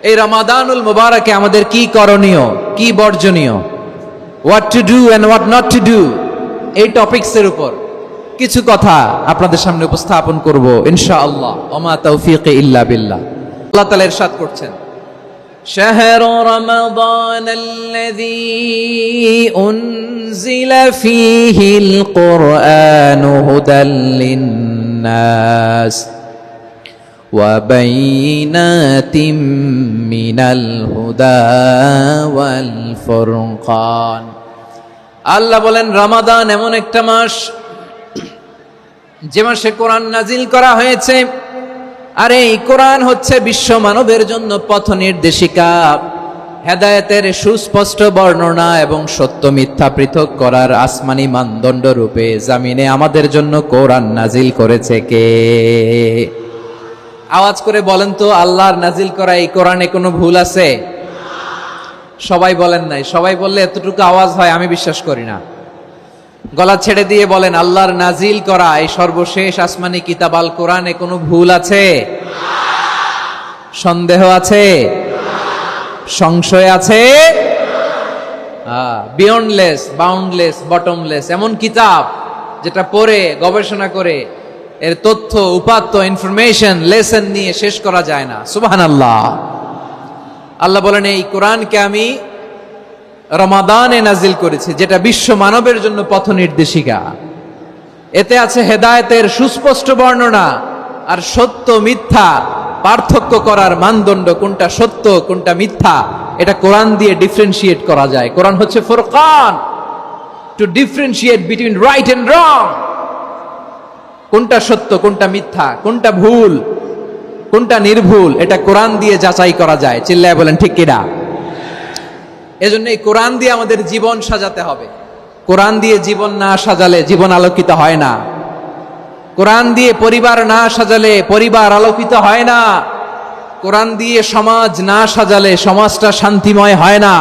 এই রমাদানুল মুবারকে আমাদের কি করণীয়, কি বর্জনীয়, what to do and what not to do, এই টপিকসের উপর কিছু কথা আপনাদের সামনে উপস্থাপন করব ইনশাআল্লাহ। ওমা তৌফিক ইল্লা বিল্লাহ। আল্লাহ তাআলা ইরশাদ করছেন, شهر رمضان الذي أنزل فيه القرآن هدى للناس وبينات من الهدى والفرقان। আল্লাহ বলেন রমাদান এমন একটা মাস যে মাসে কোরআন নাজিল করা হয়েছে। আর এই কোরআন হচ্ছে বিশ্ব মানবের জন্য পথ নির্দেশিকা, হেদায়েতের সুস্পষ্ট বর্ণনা এবং সত্য মিথ্যা পৃথক করার আসমানি মানদণ্ড রূপে জামিনে আমাদের জন্য কোরআন নাজিল করেছে কে? আওয়াজ করে বলেন তো, আল্লাহর নাজিল করা এই কোরআনে কোনো ভুল আছে? সবাই বলেন নাই। সবাই বললে এতটুকু আওয়াজ হয় আমি বিশ্বাস করি না। গলা ছেড়ে দিয়ে বলেন, আল্লাহর নাজিল করা এই সর্বশেষ আসমানি কিতাব আল কোরআনে কোনো ভুল আছে? সন্দেহ আছে? সংশয় আছে? বিয়ন্ডলেস, বাউন্ডলেস, বটমলেস, এমন কিতাব যেটা পড়ে গবেষণা করে এর তথ্য উপাত্ত ইনফরমেশন লেসন নিয়ে শেষ করা যায় না। সুবহানাল্লাহ। আল্লাহ বলেন এই কোরআনকে আমি রমাদানে নাজিল করেছি, যেটা বিশ্ব মানবের জন্য পথ নির্দেশিকা। এতে আছে হেদায়েতের সুস্পষ্ট বর্ণনা আর সত্য মিথ্যা পার্থক্য করার মানদণ্ড, কোনটা সত্য কোনটা মিথ্যা এটা কোরআন দিয়ে ডিফারেন্সিয়েট করা যায়। কোরআন হচ্ছে ফুরকান, to differentiate between right and wrong. কোনটা সত্য কোনটা মিথ্যা, কোনটা ভুল কোনটা নির্ভুল, এটা কোরআন দিয়ে যাচাই করা যায়। চিল্লায় বলেন ঠিক কিনা? এজন্য এই কোরআন দিয়ে আমাদের জীবন সাজাতে হবে। কোরআন দিয়ে জীবন না সাজালে জীবন আলোকিত হয় না। কোরআন দিয়ে পরিবার না সাজালে পরিবার আলোকিত হয় না। কোরআন দিয়ে সমাজ না সাজালে সমাজটা শান্তিময় হয় না।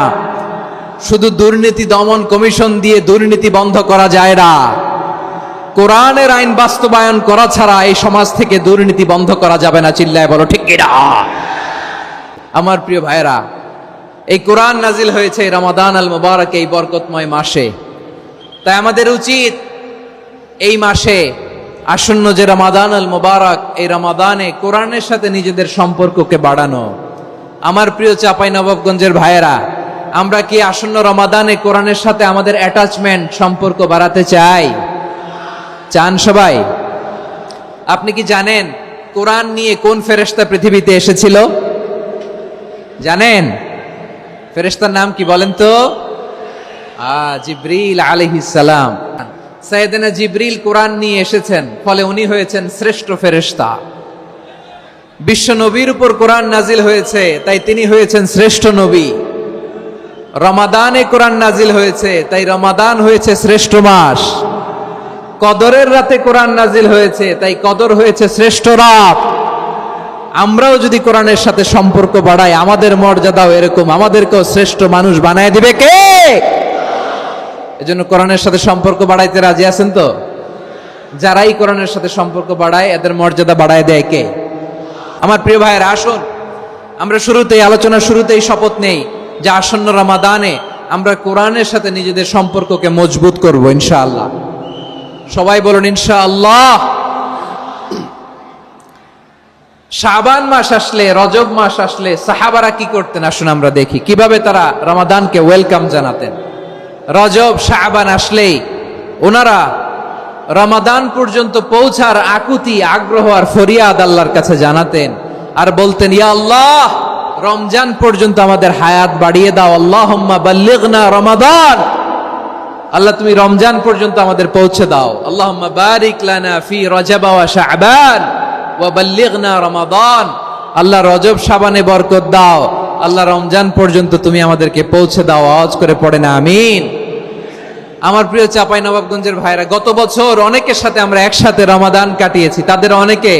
শুধু দুর্নীতি দমন কমিশন দিয়ে দুর্নীতি বন্ধ করা যায় না। কোরআনের আইন বাস্তবায়ন করা ছাড়া এই সমাজ থেকে দুর্নীতি বন্ধ করা যাবে না। চিল্লায় বলো ঠিক কিনা? আমার প্রিয় ভাইরা, এই কোরআন নাজিল হয়েছে রমাদান আল মুবারক, এই বরকতময় মাসে। তাই আমাদের উচিত এই মাসে আসন্ন যে রমাদান আল মুবারক, এই রমাদানে কোরআনের সাথে নিজেদের সম্পর্ককে বাড়ানো। আমার প্রিয় চাঁপাইনবাবগঞ্জের ভাইয়েরা, আমরা কি আসন্ন রমাদানে কোরআনের সাথে আমাদের অ্যাটাচমেন্ট সম্পর্ক বাড়াতে চাই? চান সবাই? আপনি কি জানেন কোরআন নিয়ে কোন ফেরেশতা পৃথিবীতে এসেছিল? জানেন? ফেরেশতার নাম কি বলেন তো? জিবরিল আলাইহিস সালাম। সাইয়েদনা জিবরিল কোরআন নিয়ে এসেছেন, ফলে উনি হয়েছেন শ্রেষ্ঠ ফেরেশতা। বিশ্ব নবীর উপর কোরআন নাজিল হয়েছে, তাই তিনি হয়েছেন শ্রেষ্ঠ নবী। রমাদানে কোরআন নাজিল হয়েছে, তাই রমাদান হয়েছে শ্রেষ্ঠ মাস। কদরের রাতে কোরআন নাজিল হয়েছে, তাই কদর হয়েছে শ্রেষ্ঠ রাত। আমরাও যদি কোরআনের সাথে সম্পর্ক বাড়াই, আমাদের মর্যাদাও এরকম, আমাদেরকেও শ্রেষ্ঠ মানুষ বানায় দিবে কে? এজন্য কোরআনের সাথে সম্পর্ক বাড়াইতে রাজি আছেন তো? যারাই কোরআনের সাথে সম্পর্ক বাড়ায় এদের মর্যাদা বাড়ায় দেয় কে? আমার প্রিয় ভাইয়েরা, আসুন আমরা আলোচনার শুরুতেই শপথ নেই যে আসন্ন রমাদানে আমরা কোরআনের সাথে নিজেদের সম্পর্ককে মজবুত করব ইনশাআল্লাহ। সবাই বলুন ইনশাআল্লাহ। শাবান মাস আসলে, রজব মাস আসলে সাহাবারা কি করতেন আসুন আমরা দেখি কিভাবে তারা রমাদানকে ওয়েলকাম জানাতেন। রজব শাবান আসলেই ওনারা রমাদান পর্যন্ত পৌঁছার আকুতি, আগ্রহ আর ফরিয়াদ আল্লাহর কাছে জানাতেন আর বলতেন, ইয়া আল্লাহ, রমজান পর্যন্ত আমাদের হায়াত বাড়িয়ে দাও। আল্লাহুম্মা বাল্লিগনা রমাদান, আল্লাহ তুমি রমজান পর্যন্ত আমাদের পৌঁছে দাও। আল্লাহুম্মা বারিক লানা ফি রজব ওয়া শাবান ওয়া বাল্লিগনা রমাদান, আল্লাহ রজব শাবানে বরকত দাও, আল্লাহ রমজান পর্যন্ত তুমি আমাদেরকে পৌঁছে দাও। আওয়াজ করে পড়ে না আমিন। আমার প্রিয় চাঁপাইনবাবগঞ্জের ভাইরা, গত বছর অনেকের সাথে আমরা একসাথে রমাদান কাটিয়েছি, তাদের অনেকে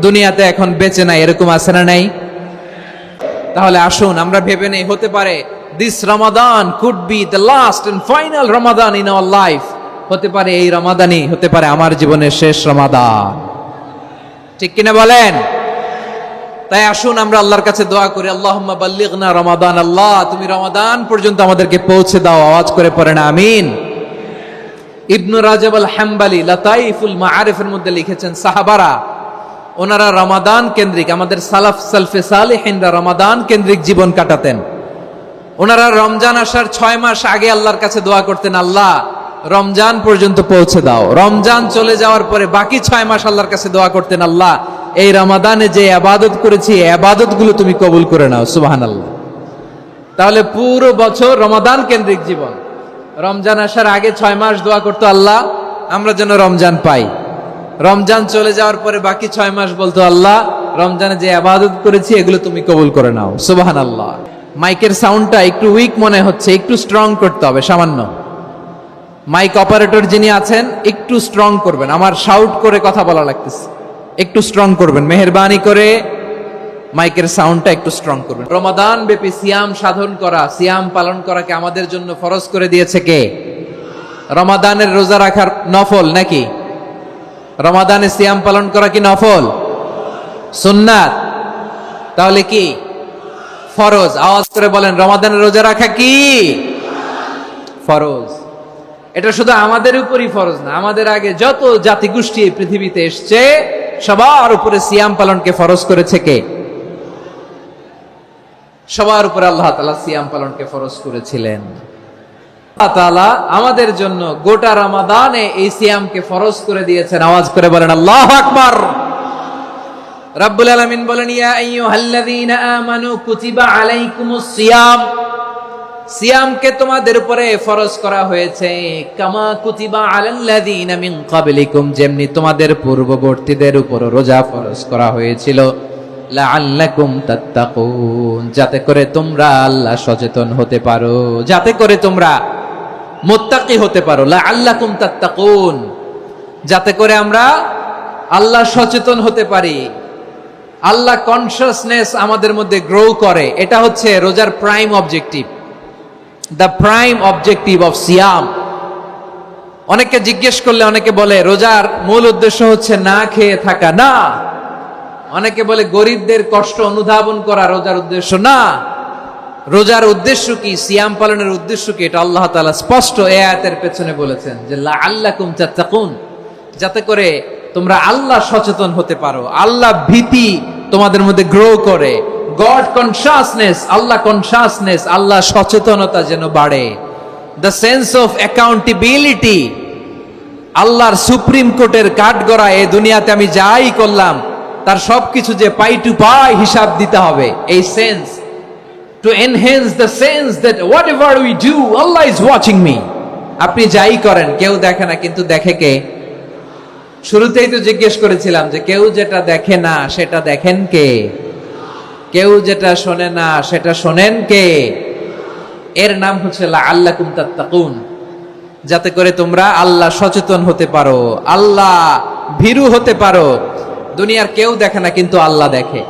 দুনিয়াতে এখন বেঁচে নাই, এরকম আছে না নাই? তাহলে আসুন আমরা ভেবে নেই, হতে পারে this Ramadan could be the last and final Ramadan in our life. হতে পারে এই রমাদানই হতে পারে আমার জীবনের শেষ রমাদান। ঠিক কিনা বলেন? তাই আসুন আমরা আল্লাহর কাছে দোয়া করি, আল্লাহুম্মা বাল্লিগনা রমাদান, আল্লাহ তুমি রমাদান পর্যন্ত আমাদেরকে পৌঁছে দাও। আওয়াজ করে পড়েন আমিন। ইবনু রাজব আল হাম্বালি লাতাইফুল মাআরিফের মধ্যে লিখেছেন, সাহাবারা ওনারা রমাদান কেন্দ্রিক, আমাদের সালফে সালেহিনরা রমাদান কেন্দ্রিক জীবন কাটাতেন। ওনারা রমজান আসার 6 মাস আগে আল্লাহর কাছে দোয়া করতেন, আল্লাহ রমজান পর্যন্ত পৌঁছে দাও। রমজান চলে যাওয়ার পরে বাকি 6 মাস আল্লাহর কাছে দোয়া করতেন, আল্লাহ এই রমাদানে যে ইবাদত করেছি ইবাদত গুলো তুমি কবুল করে নাও। সুবহানাল্লাহ। তাহলে পুরো বছর রমাদান কেন্দ্রিক জীবন। রমজান আসার আগে 6 মাস দোয়া করতো, আল্লাহ আমরা যেন রমজান পাই। রমজান চলে যাওয়ার পরে বাকি 6 মাস বলতো, আল্লাহ রমজানে যে ইবাদত করেছি এগুলো তুমি কবুল করে নাও। সুবহানাল্লাহ। মাইকের সাউন্ডটা একটু উইক মনে হচ্ছে, একটু স্ট্রং করতে হবে সামান্য। মাইক অপারেটর যিনি আছেন একটু স্ট্রং করবেন, আমার শাউট করে কথা বলা লাগতেছে, একটু স্ট্রং করবেন মেহেরবানি করে। মাইকের সাউন্ডটা একটু স্ট্রং করবেন। রমাদান ব্যাপী সিয়াম সাধন করা, সিয়াম পালন করাকে আমাদের জন্য ফরজ করে দিয়েছে কে? রমাদানের রোজা রাখার নফল নাকি? রমাদানে সিয়াম পালন করা কি নফল? সুন্নাত? তাহলে কি ফরজ? আওয়াজ করে বলেন, রমাদানের রোজা রাখা কি ফরজ? এটা শুধু আমাদের উপরই ফরজ না, আমাদের আগে যত জাতিগোষ্ঠী এই পৃথিবীতে এসছে সবার উপরে সিয়াম পালনকে ফরজ করেছে কে? সবার উপরে আল্লাহ তাআলা সিয়াম পালনকে ফরজ করেছিলেন। আল্লাহ তাআলা আমাদের জন্য গোটা রমাদানে এই সিয়ামকে ফরজ করে দিয়েছেন। আওয়াজ করে বলেন আল্লাহু আকবার। রব্বুল আলামিন বলেন, ইয়া আইয়ুহাল্লাযীনা আমানু কুতিবা আলাইকুমুস সিয়াম, সিয়ামকে তোমাদের উপরে ফরজ করা হয়েছে, কামা কুতিবা আলাল্লাযীনা মিন ক্বাবলিকুম, যেমনি তোমাদের পূর্ববর্তীদের উপর রোজা ফরজ করা হয়েছিল, লাআল্লাকুম তাত্তাকুন, যাতে করে তোমরা আল্লাহ সচেতন হতে পারো, যাতে করে তোমরা মুত্তাকি হতে পারো। লাআল্লাকুম তাত্তাকুন, যাতে করে আমরা আল্লাহ সচেতন হতে পারি, আল্লাহ কনসিয়াসনেস আমাদের মধ্যে গ্রো করে। এটা হচ্ছে রোজার prime objective, the prime objective of সিয়াম। অনেকে জিজ্ঞেস করলে অনেকে বলে রোজার মূল উদ্দেশ্য হচ্ছে না খেয়ে থাকা। না। অনেকে বলে গরিবদের কষ্ট অনুধাবন করা রোজার উদ্দেশ্য। না। রোজার উদ্দেশ্য কি, সিয়াম পালনের উদ্দেশ্য কি, এটা আল্লাহ তাআলা স্পষ্ট এই আয়াতের পেছনে বলেছেন যে লাআল্লাকুম তাত্তাকুন, যাতে করে তোমরা আল্লাহ সচেতন হতে পারো, আল্লাহ ভীতি তোমাদের মধ্যে গ্রো করে, গড কনসিয়াসনেস, আল্লাহ কনসিয়াসনেস, আল্লাহ সচেতনতা যেন বাড়ে, দ্য সেন্স অফ অ্যাকাউন্টেবিলিটি, আল্লাহর সুপ্রিম কোর্টের কাঠগড়া এই দুনিয়াতে আমি যাই করলাম তার সবকিছু যে পাই টু পাই হিসাব দিতে হবে, এই sense, to enhance the sense that what ever we do Allah is watching me. আপনি যাই করেন কেউ দেখে না, কিন্তু দেখে কে? শুরুতেই তো জিজ্ঞেস করেছিলাম যে কেউ যেটা দেখে না সেটা দেখেন কে? কেউ যেটা শোনে না সেটা শোনেন কে? এর নাম হচ্ছে লাআল্লাকুম তাত্তাকুন, যাতে করে তোমরা আল্লাহ সচেতন হতে পারো, আল্লাহ ভীরু হতে পারো। দুনিয়ার কেউ দেখে না, কিন্তু আল্লাহ দেখে।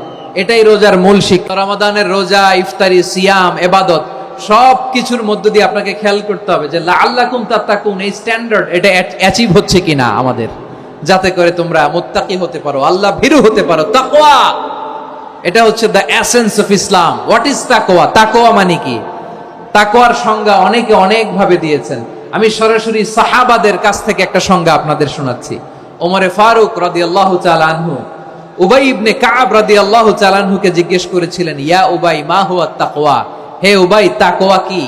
এটাই রোজার মূল শিক্ষা। রমাদানের রোজা, ইফতারি, সিয়াম, ইবাদত সব কিছুর মধ্য দিয়ে আপনাকে খেয়াল করতে হবে যে লাআল্লাকুম তাত্তাকুন এই স্ট্যান্ডার্ড এটা অ্যাচিভ হচ্ছে কিনা আমাদের, যাতে করে তোমরা মুত্তাকি হতে পারো, আল্লাহ ভীরু হতে পারো। তাকওয়া, এটা হচ্ছে the essence of Islam. What is তাকওয়া? তাকওয়া মানে কি? তাকওয়ার সংজ্ঞা অনেকে অনেক ভাবে দিয়েছেন। আমি সরাসরি সাহাবাদের কাছ থেকে একটা সংজ্ঞা আপনাদের শোনাচ্ছি। ওমরে ফারুক রাদিয়াল্লাহু তাআলা আনহু উবাই ইবনে কাব রাদিয়াল্লাহু তাআলা আনহুকে জিজ্ঞেস করেছিলেন, ইয়া উবাই মা হুয়া তাকওয়া, হে উবাই তাকওয়া কি?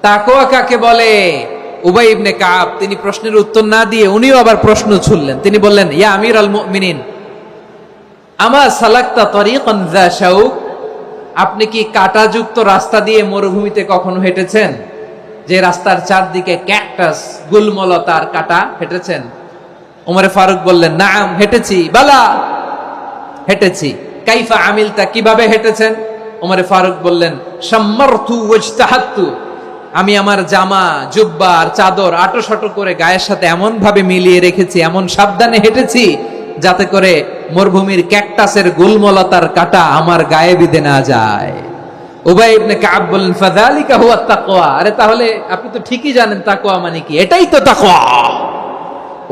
তাকওয়া কাকে বলে? উবাই ইবনে কাব তিনি প্রশ্নের উত্তর না দিয়ে উনিও আবার প্রশ্ন ছুড়লেন। তিনি বললেন, ইয়া আমিরাল মুমিনিন, আমা সালাকতা তরিকান যা শাউক, আপনি কি কাঁটাযুক্ত রাস্তা দিয়ে মরুভূমিতে কখনো হেঁটেছেন? যে রাস্তার চারদিকে ক্যাকটাস, গুলমলতার কাঁটা, হেঁটেছেন? ওমরে ফারুক বললেন, নাম হেঁটেছি। বালা, হেঁটেছি। কাইফা আমিলতা, কিভাবে হেঁটেছেন? ওমরে ফারুক বললেন, শাম্মারতু ওয়াজতাহাতু, আমি আমার জামা, জুব্বা আর চাদর আটোসাটো করে গায়ের সাথে এমন ভাবে মিলিয়ে রেখেছি, এমন সাবধানে হেঁটেছি যাতে করে মরুভূমির ক্যাকটাসের গুলমলতার কাঁটা আমার গায়ে বিঁধে না যায়। উবাই ইবনে কাব বললেন, ফাযালিকা হুয়া তাকওয়া, আরে তাহলে আপনি তো ঠিকই জানেন তাকওয়া মানে কি, এটাই তো তাকওয়া।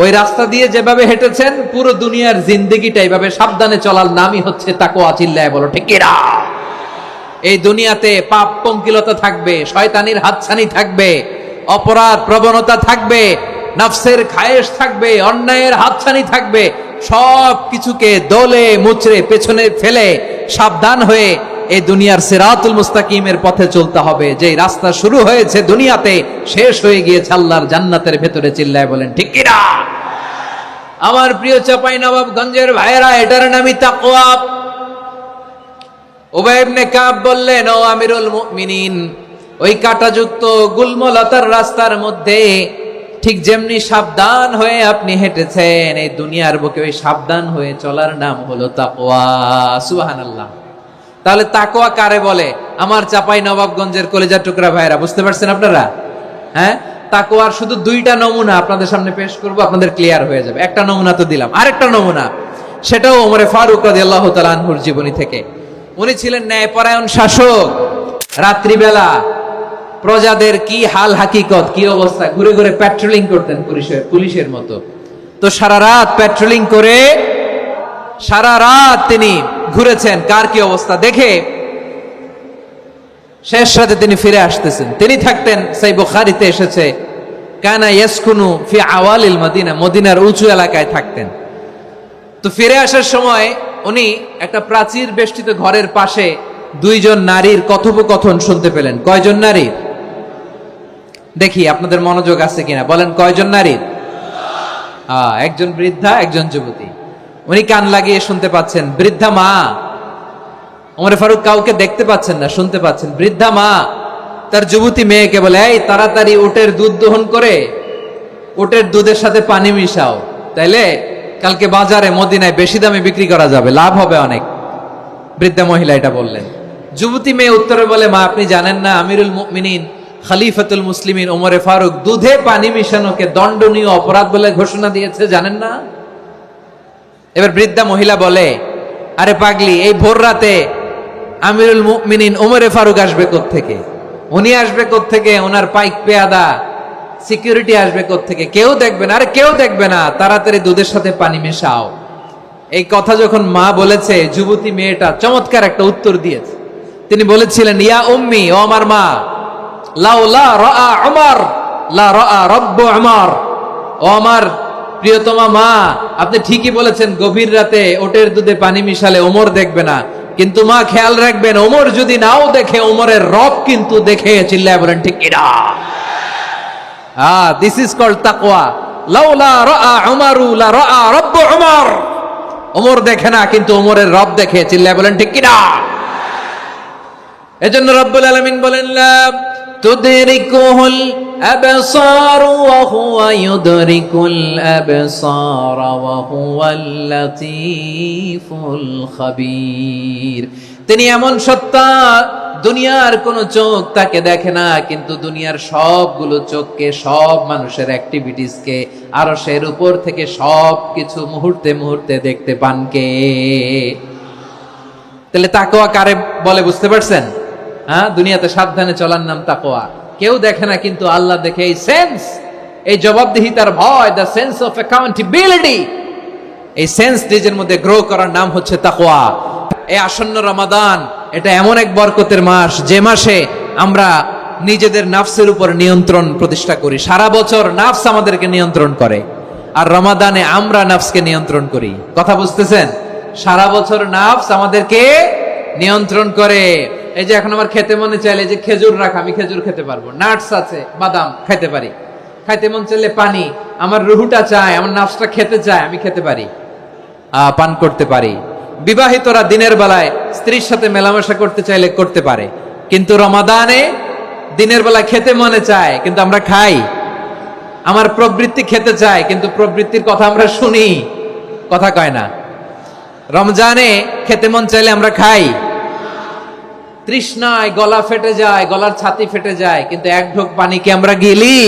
ওই রাস্তা দিয়ে যেভাবে হেঁটেছেন পুরো দুনিয়ার জিন্দেগিটা এইভাবে সাবধানে চলার নামই হচ্ছে তাকওয়া। চিল্লায় বলো ঠিক কিনা? এই দুনিয়াতে পাপ পঙ্কিলতা থাকবে, শয়তানির হাতছানি থাকবে, অপরাধ প্রবণতা থাকবে, নফসের খায়েশ থাকবে, অন্যায়ের হাতছানি থাকবে। সব কিছুকে দলে মুচড়ে পেছনে ফেলে সাবধান হয়ে এই দুনিয়ার সিরাতুল মুস্তাকিমের পথে চলতে হবে। যে রাস্তা শুরু হয়েছে দুনিয়াতে, শেষ হয়ে গিয়েছে আল্লাহর জান্নাতের ভেতরে। চিল্লায় বলেন ঠিক কিনা? আমার প্রিয় চাঁপাইনবাবগঞ্জের ভাইয়েরা, এটার নামই তাকওয়া। উবাই ইবনে কাব বললেন, ও আমিরুল মুমিনিন, ওই কাঁটাযুক্ত গুলমলতার রাস্তার মধ্যে ঠিক যেমনি সাবধান হয়ে আপনি হেঁটেছেন, এই দুনিয়ার বুকে ওই সাবধান হয়ে চলার নাম হলো তাকওয়া। সুবহানাল্লাহ। তাহলে তাকওয়া কারে বলে? আমার চাঁপাইনবাবগঞ্জের কলিজার টুকরা ভাইরা, বুঝতে পারছেন আপনারা? হ্যাঁ, তাকওয়ার শুধু দুইটা নমুনা আপনাদের সামনে পেশ করব, আপনাদের ক্লিয়ার হয়ে যাবে। একটা নমুনা তো দিলাম, আরেকটা নমুনা, সেটাও ওমরে ফারুক রাদিয়াল্লাহু তাআলা আনহুর জীবনী থেকে। উনি ছিলেন ন্যায়পরায়ণ শাসক। রাত্রিবেলা প্রজাদের কি হাল হাকিকত, কি অবস্থা, ঘুরে ঘুরে প্যাট্রোলিং করতেন পুলিশের মতো। তো সারা রাত প্যাট্রোলিং করে সারা রাত তিনি ঘুরেছেন কার কি অবস্থা দেখে। শেষ রাতে তিনি ফিরে আসতেছেন। তিনি থাকতেন, সেই বুখারীতে এসেছে, কানা ইয়াসকুনু ফি আওয়ালিল মদিনা, মদিনার উঁচু এলাকায় থাকতেন। তো ফিরে আসার সময় উনি একটা প্রাচীর বেষ্টিত ঘরের পাশে দুইজন নারীর কথোপকথন শুনতে পেলেন। কয়জন নারী? দেখি আপনাদের মনোযোগ আছে কিনা, বলেন কয়জন নারী? একজন বৃদ্ধা, একজন যুবতী। উনি কান লাগিয়ে শুনতে পাচ্ছেন। বৃদ্ধা মা, ওমর ফারুক কাউকে দেখতে পাচ্ছেন না, শুনতে পাচ্ছেন। বৃদ্ধা মা তার যুবতী মেয়েকে বলে, এই তাড়াতাড়ি উটের দুধ দহন করে উটের দুধের সাথে পানি মিশাও, তাইলে কালকে বাজারে মদিনায় বেশি দামে বিক্রি করা যাবে, লাভ হবে অনেক। বৃদ্ধা মহিলা এটা বললেন। যুবতী মেয়ে উত্তরে বলে, মা আপনি জানেন না আমিরুল মুমিনিন খলিফাতুল মুসলিমিন ওমরে ফারুক দুধে পানি মিশানোকে দণ্ডনীয় অপরাধ বলে ঘোষণা দিয়েছে, জানেন না? এবার বৃদ্ধা মহিলা বলে, আরে পাগলি, এই ভোর রাতে আমিরুল মুমিনিন ওমরে ফারুক আসবে কোত্থেকে? উনি আসবে কোত্থেকে? ওনার পাইক পেয়াদা সিকিউরিটি আসবে কোত্থেকে? কেউ দেখবে না। আরে কেউ দেখবে না, তাড়াতাড়ি দুধের সাথে পানি মেশাও। এই কথা যখন মা বলেছে, যুবতী মেয়েটা চমৎকার একটা উত্তর দিয়েছে। তিনি বলেছিলেন, ইয়া উম্মি, ও আমার মা, লাউলা রাআ উমর লা রাআ রব্বু উমর। ও আমার প্রিয়তমা মা, আপনি ঠিকই বলেছেন, গভীর রাতে ওটের দুধে পানি মিশালে ওমর দেখবে না, কিন্তু মা খেয়াল রাখবেন, ওমর যদি নাও দেখে, ওমরের রব কিন্তু দেখে। চিল্লায় বলেন ঠিক কিনা? দিস ইজ কল্ড তাকওয়া। লাউলা রাআ উমরু লা রাআ রব্বু উমর। ওমর দেখে না, কিন্তু ওমরের রব দেখে। চিল্লায় বলেন ঠিক কিনা? এজন্য রব্বুল আলামিন বলেন, লা তুদরিকুহুল আবসার ওয়া হুয়া ইউদরিকুল আবসার ওয়া হুয়াল লাতীফুল খাবীর। তিনি এমন সত্তা, দুনিয়ার কোন চোখ তাকে দেখে না, কিন্তু দুনিয়ার সবগুলো চোখকে, সব মানুষের অ্যাক্টিভিটিসকে আরশের উপর থেকে সব কিছু মুহূর্তে মুহূর্তে দেখতে পান কে? তাহলে তাকওয়া কারে বলে বুঝতে পারছেন? দুনিয়াতে সাবধানে চলার নাম তাকওয়া। কেউ দেখে না, কিন্তু আল্লাহ দেখে। এই সেন্স, এই জবাবদিহিতার ভয়, দ্য সেন্স অফ অ্যাকাউন্টেবিলিটি, এই সেন্স নিজের মধ্যে গ্রো করার নাম হচ্ছে তাকওয়া। এই আসন্ন রমাদান, এটা এমন এক বরকতের মাস, যে মাসে আমরা নিজেদের নাফসের উপর নিয়ন্ত্রণ প্রতিষ্ঠা করি। সারা বছর নাফস আমাদেরকে নিয়ন্ত্রণ করে, আর রমাদানে আমরা নাফসকে নিয়ন্ত্রণ করি। কথা বুঝতেছেন? সারা বছর নাফস আমাদেরকে নিয়ন্ত্রণ করে। এই যে এখন আমার খেতে মনে চাইলে, যে খেজুর রাখা, আমি খেজুর খেতে পারবো, নাটস আছে, বাদাম খাইতে পারি। খাইতে মন চাইলে পানি, আমার রুহুটা চায়, আমার নাফসটা খেতে চায়, আমি খেতে পারি, পান করতে পারি। বিবাহিতরা দিনের বেলায় স্ত্রীর সাথে মেলামেশা করতে চাইলে করতে পারে, কিন্তু রমাদানে দিনের বেলায় খেতে মনে চায়, কিন্তু আমরা খাই। আমার প্রবৃত্তি খেতে চায়, কিন্তু প্রবৃত্তির কথা আমরা শুনি, কথা কয় না। রমজানে খেতে মন চাইলে আমরা খাই, তৃষ্ণায় গলা ফেটে যায়, গলার ছাতি ফেটে যায়, কিন্তু এক ঢোক পানিকে আমরা গিলি।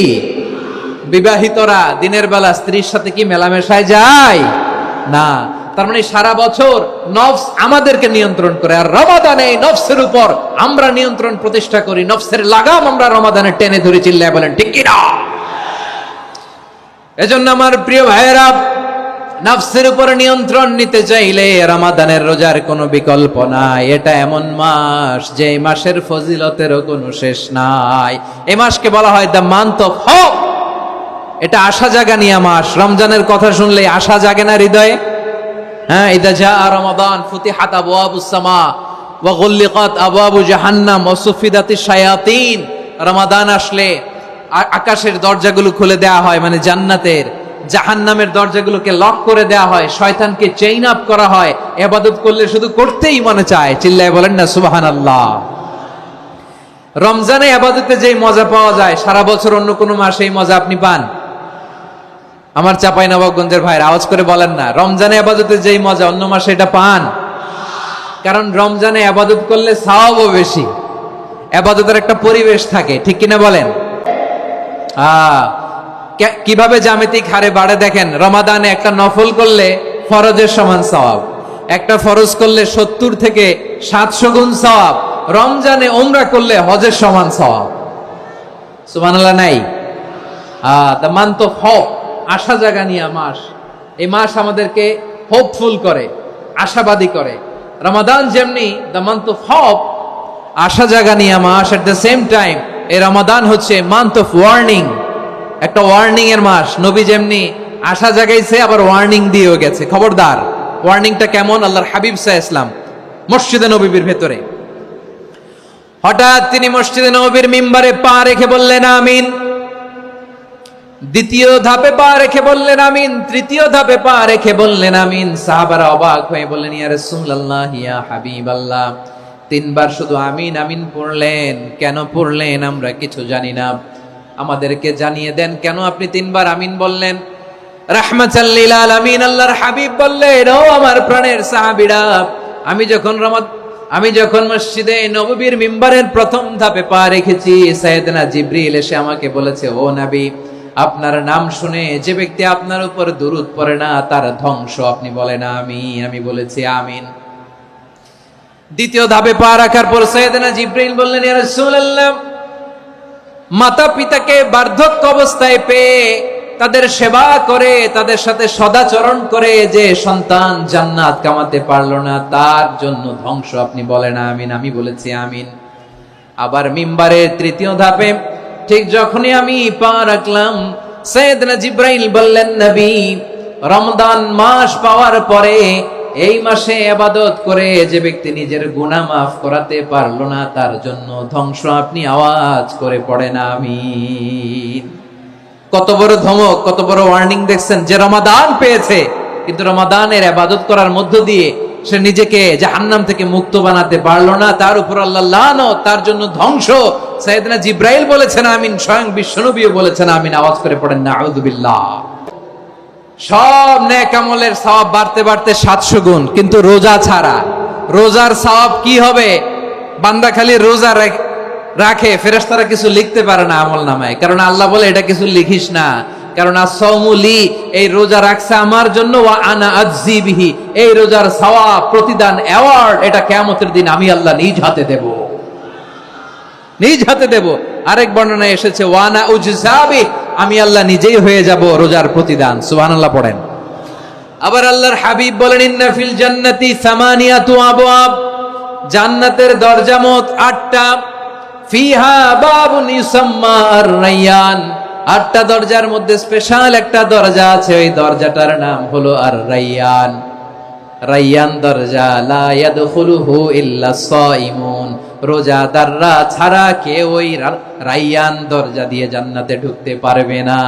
বিবাহিতরা দিনের বেলা স্ত্রীর সাথে কি মেলামেশায় যায় না। তার মানে সারা বছর নফস আমাদেরকে নিয়ন্ত্রণ করে, আর রমাদানে নফসের উপর আমরা নিয়ন্ত্রণ প্রতিষ্ঠা করি। নফসের লাগাম আমরা রমাদানে টেনে ধরে। চিল্লায় বলেন ঠিক কিনা? এজন্য আমার প্রিয় ভাইয়েরা, নফসের উপর নিয়ন্ত্রণ নিতে চাইলে রমাদানের রোজার কোনো বিকল্প নাই। এটা এমন মাস যে এই মাসের ফজিলতেরও কোনো শেষ নাই। এই মাসকে বলা হয় দ্য মান্থ অফ হোপ। এটা আশা জাগানিয়া মাস। রমজানের কথা শুনলে আশা জাগে না হৃদয়ে? হ্যাঁ, ইদা জাআ রমাদান ফুতিহাত আবওয়াবুস সামা ওয়া গুল্লিকাত আবওয়াবু জাহান্নাম ওয়া সুফিদাতিশ শায়াতিন। রমাদান আসলে আকাশের দরজাগুলো খুলে দেয়া হয়, মানে জান্নাতের। জাহান্নামের দরজাগুলোকে লক করে দেয়া হয়, শয়তানকে চেইন আপ করা হয়। ইবাদত করলে শুধু করতেই মনে চায়। চিল্লায় বলেন না সুবহানাল্লাহ। রমজানে ইবাদতে যেই মজা পাওয়া যায়, সারা বছর অন্য কোনো মাসে এই মজা আপনি পান? আমার চাঁপাইনবাবগঞ্জের ভাইরা আওয়াজ করে বলেন না, রমজানে ইবাদতে যেই মজা অন্য মাসে এটা পান? কারণ রমজানে ইবাদত করলে সওয়াবও বেশি, ইবাদতের একটা পরিবেশ থাকে, ঠিক কিনা বলেন? কিভাবে জ্যামিতিক হারে বাড়ে দেখেন। রমাদানে একটা নফল করলে ফরজের সমান সওয়াব, একটা ফরজ করলে 70 থেকে 700 গুণ সওয়াব। রমজানে উমরা করলে হজের সমান সওয়াব। সুবহানাল্লাহ নাই? দ্য মান্থ অফ হোপ, আশা জাগানিয়া মাস। এই মাস আমাদেরকে হোপফুল করে, আশাবাদী করে। রমাদান যেমনি দ্য মান্থ অফ হোপ, আশা জাগানিয়া মাস, এট দ্য সেম টাইম এই রমাদান হচ্ছে মান্থ অফ ওয়ার্নিং, একটা ওয়ার্নিং এর মাস। নবী যেমনি আশা জাগাইছে, আবার ওয়ার্নিং দিয়েও গেছে, খবরদার। ওয়ার্নিংটা কেমন? আল্লাহর হাবিব সাল্লাল্লাহু আলাইহি ওয়াসাল্লাম মসজিদে নববীর ভেতরে হঠাৎ তিনি মসজিদে নববীর মিম্বারে পা রেখে বললেন আমিন। দ্বিতীয় ধাপে পা রেখে বললেন আমিন, তৃতীয় ধাপে পা রেখে বললেন আমিন। সাহাবারা অবাক হয়ে বললেন, ইয়া রাসূলুল্লাহ, ইয়া হাবিবাল্লাহ, 3 বার শুধু আমিন আমিন পড়লেন, কেন পড়লেন আমরা কিছু জানি না, আমাদেরকে জানিয়ে দেন কেন আপনি 3 বার আমিন বললেন। রাহমাতাল লিল আলামিন আল্লাহর হাবিব বললেন, ও আমার প্রাণের সাহাবীরা, আমি যখন মসজিদে নববীর মিম্বারের প্রথম ধাপে পা রেখেছি, সাইয়েদনা জিবরিল এসে আমাকে বলেছে, ও নবী, আপনার নাম শুনে যে ব্যক্তি আপনার উপর দুরূদ পড়ে না তার ধ্বংস। আপনি বলেন আমিন। আমি বলেছি আমিন। দ্বিতীয় ধাপে পা রাখার পর সাইয়েদনা জিবরিল বললেন, ইয়া রাসূলুল্লাহ, মাতা পিতাকে বার্ধক্য অবস্থায় পেয়ে তাদের সেবা করে, তাদের সাথে সদাচরণ করে যে সন্তান জান্নাত কামাতে পারলো না, তার জন্য ধ্বংস। আপনি বলেন আমিন। আমি বলেছি আমিন। আবার মিম্বারের তৃতীয় ধাপে ঠিক যখনই আমি পা রাখলাম, সাইয়েদনা জিবরাইল বললেন, নবী, রমজান মাস পাওয়ার পরে এই মাসে ইবাদত করে যে ব্যক্তি নিজের গুনাহ মাফ করাতে পারলো না, তার জন্য ধ্বংস। আপনি আওয়াজ করে পড়েন আমিন। কত বড় ধমক, কত বড় ওয়ার্নিং দেখছেন। যে রমাদান পেয়েছে, কিন্তু রমাদানের ইবাদত করার মধ্য দিয়ে সে নিজেকে জাহান্নাম থেকে মুক্ত বানাতে পারলো না, তার উপর আল্লাহ লানত, তার জন্য ধ্বংস। সাইয়েদনা জিবরাইল বলেছেন আমিন, স্বয়ং বিশ্বনবীও বলেছেন আমিন। আওয়াজ করে পড়েন নাউযুবিল্লাহ। সব নেক আমলের সওয়াব বাড়তে বাড়তে 700 গুণ, কিন্তু রোজা ছাড়া, রোজার সওয়াব কি হবে? বান্দা খালি রোজা রাখে, ফেরেশতারা কিছু লিখতে পারে না আমল নামায়, কারণ আল্লাহ বলে এটা কিছু লিখিস না, কারণ as-সাওমু লি, এই রোজা রাখছে আমার জন্য, ওয়া আনা আজজি বিহি, এই রোজার সওয়াব, প্রতিদান, অ্যাওয়ার্ড এটা কিয়ামতের দিন আমি আল্লাহ নিজ হাতে দেব, নিজ হাতে দেব। আরেক বর্ণনায় এসেছে ওয়া আনা উজজা বিহি, আমি আল্লাহ নিজেই হয়ে যাব রোজার প্রতিদান। সুবহানাল্লাহ পড়েন। আবার আল্লাহর হাবিব বলেন, ইন্না ফিল জান্নাতি সামানিয়াতু আবওয়াব, জান্নাতের দরজা মোট 8টা। ফিহা বাবুন ইউসাম্মা আর-রায়্যান, 8টা দরজার মধ্যে স্পেশাল একটা দরজা আছে, ওই দরজাটার নাম হলো আর-রায়্যান। রায়্যান দরজা, লা ইয়াদখুলুহু ইল্লা সাইমুন, রোজাদাররা ছাড়া কেউ ওই রায়্যান দরজা দিয়ে জান্নাতে ঢুকতে পারবে না।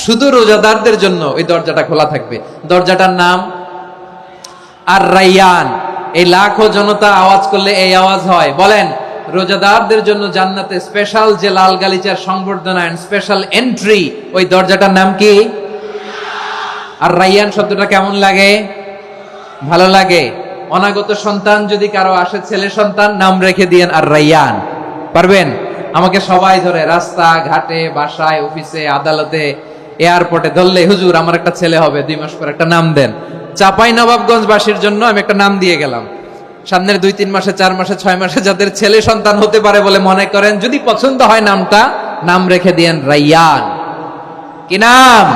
শুধু রোজাদারদের জন্য ওই দরজাটা খোলা থাকবে। দরজাটার নাম আর-রায়্যান। এই লাখো জনতা আওয়াজ করলে এই আওয়াজ হয়, বলেন, রোজাদারদের জন্য জান্নাতে স্পেশাল যে লাল গালিচার সংবর্ধনা এন্ড স্পেশাল এন্ট্রি, ওই দরজাটার নাম কি? আর-রায়্যান শব্দটা কেমন লাগে? ভালো লাগে। অনাগত সন্তান যদি কারো আসে, ছেলে সন্তান, নাম রেখে দিয়েন আর-রায়্যান। পারবেন? আমাকে সবাই ধরে রাস্তা ঘাটে, বাসায়, অফিসে, আদালতে, এয়ারপোর্টে ধরলে, হুজুর আমার একটা ছেলে হবে 2 মাস পর, একটা নাম দেন। চাঁপাইনবাবগঞ্জবাসীর জন্য আমি একটা নাম দিয়ে গেলাম। সামনের 2-3 মাসে, 4 মাসে, 6 মাসে যাদের ছেলে সন্তান হতে পারে বলে মনে করেন, যদি পছন্দ হয় নামটা, নাম রেখে দিয়েন রায়্যান। কি নাম?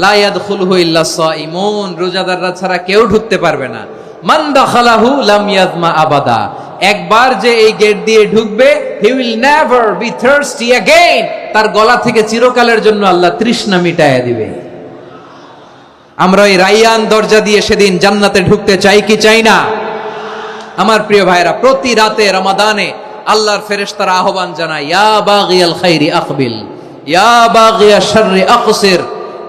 লা ইয়াদখুলহু ইল্লা সাইমুন, রোজাদাররা ছাড়া কেউ ঢুকতে পারবে না। মান দাখালাহু লাম ইয়াজমা আবাদা, একবার যে এই গেট দিয়ে ঢুকবে, he will never be thirsty again, তার গলা থেকে চিরকালের জন্য আল্লাহ তৃষ্ণা মিটায়া দিবে। আমরা এই রাইয়ান দরজা দিয়ে সেদিন জান্নাতে ঢুকতে চাই কি চাই না? আমার প্রিয় ভাইরা, প্রতি রাতে রমাদানে আল্লাহর ফেরেশতারা আহ্বান জানায়, ইয়া বাগিয়াল খাইরি আকবিল, ইয়া বাগিয়াশ শাররি আকসির,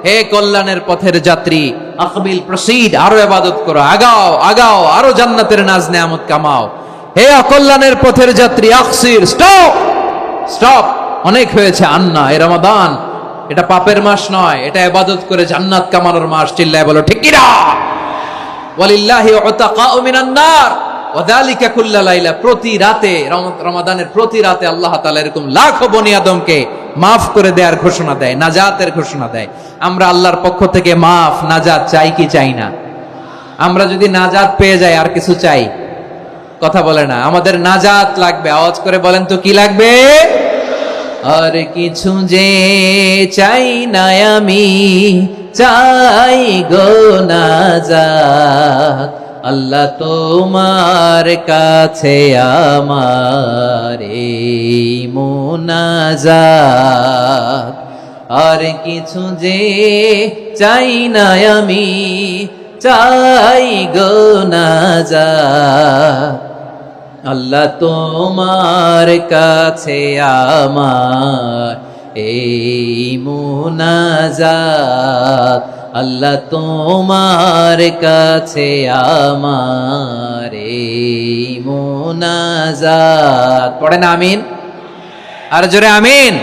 হে কল্যাণের পথের যাত্রী, আকবিল প্রসিড, আরো ইবাদত করো, আগাও আগাও, আরো জান্নাতের নাজ নেয়ামত কামাও। হে অকল্যাণের পথের যাত্রী, আকসির, স্টপ স্টপ, অনেক হয়েছে। আন্না, এ রমাদান এটা পাপের মাস নয়, এটা ইবাদত করে জান্নাত কামানোর মাস। চিল্লায় বলো ঠিক কি না? ওয়ালিল্লাহি উতাকাউ মিনান নার ওয়াযালিকা কুল্লা লাইলা, প্রতি রাতে, রমাদানের প্রতি রাতে আল্লাহ তাআলা এরকম লাখো বনি আদমকে মাফ করে দেওয়ার ঘোষণা দেয়, নাজাতের ঘোষণা দেয়। আমরা আল্লাহর পক্ষ থেকে মাফ, নাজাত চাই কি চাই না? আমরা যদি নাজাত পেয়ে যাই আর কিছু চাই? কথা বলে না। আমাদের নাজাত লাগবে, আওয়াজ করে বলেন তো কি লাগবে? আর কিছু যে চাই না আমি, চাই গো নাজাত, আল্লাহ তোমার কাছে আমার এই মুনাজাত। আর কিছু যে চাই না আমি, চাই গো নাজাত, আল্লাহ তোমার কাছে আমার এই মুনাজাত, আল্লাহ তোমার কাছে আমার এই মুনাজাত। পড়েন আমিন, আর জোরে আমিন।